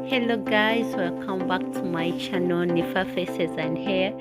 Hello guys, welcome back to my channel Nifa Faces and Hair.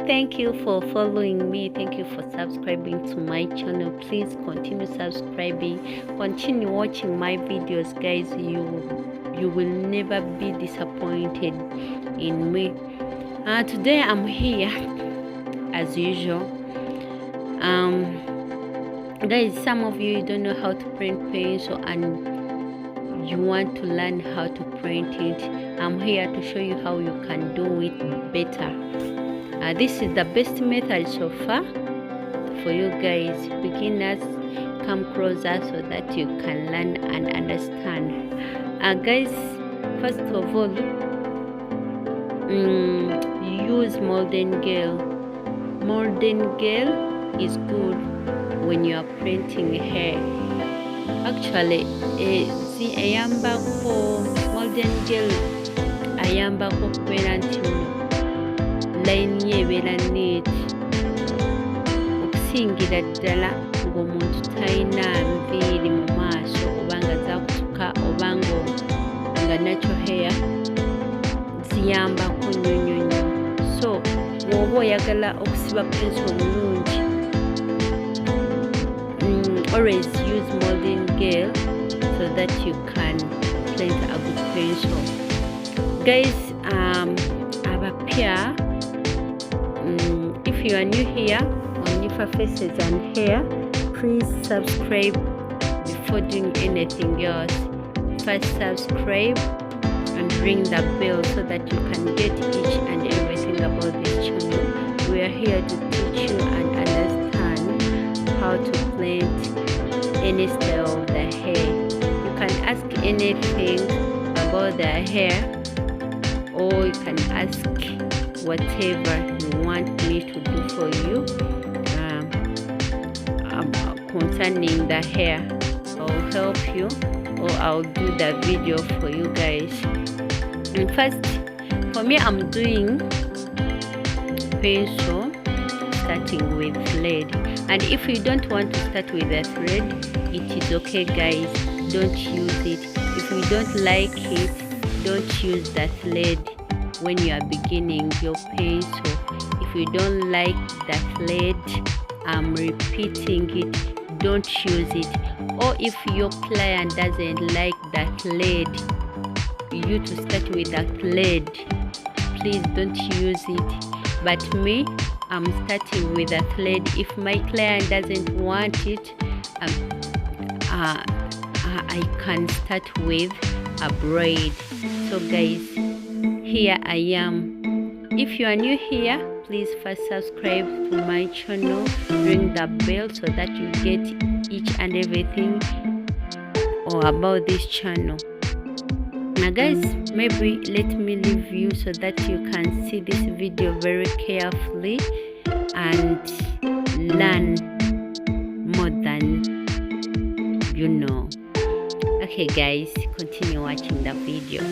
Thank you for following me. Thank you for subscribing to my channel. Please continue subscribing, continue watching my videos guys. You will never be disappointed in me. Today I'm here as usual. Guys, some of you don't know how to print pencil and you want to learn how to print it. I'm here to show you how you can do it better. This is the best method so far for you guys beginners. Come closer so that you can learn and understand. Guys, first of all, use Molden Gel. Molden Gel is good when you are printing hair. Actually, ayambako Molden Gel ayambako kubeera nti layini ye ebeera neat okusingira ddala ng'omuntu talina nviiri mu maaso oba nga zakutuka oba nga natural hair ziyambako nnyo. So bw'oba oyagala okusiba pencil omulungi, always use Molden Gel so that you can print a good pencil. Guys, abapya, if you are new here on Nifa Faces and Hair, please subscribe before doing anything else. First subscribe and ring the bell so that you can get each and everything about this channel. We are here to teach you and understand how to print any style of the hair. You can ask anything about the hair, or you can ask whatever you want me to do for you concerning the hair. I'll help you, or I'll do the video for you guys. And first, for me, I'm doing pencil starting with thread. And if you don't want to start with a thread, it is okay guys, don't use it. If you don't like it, don't use the thread when you are beginning your pencil. If you don't like the thread, I'm repeating it, don't use it. Or if your client doesn't like the thread, you to start with the thread, please don't use it. But me, I'm starting with a thread. If my client doesn't want it, I can start with a braid. So guys, here I am. If you are new here, please first subscribe to my channel, ring the bell so that you get each and everything about this channel. Now guys, maybe let me leave you so that you can see this video very carefully and learn more than you know. Okay guys, continue watching the video.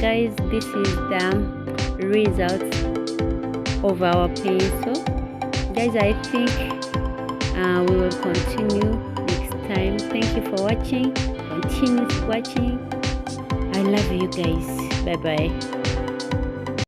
guys, this is the results of our pencil. Guys, I think we will continue next time. Thank you for watching. Continue watching. I love you guys. Bye bye.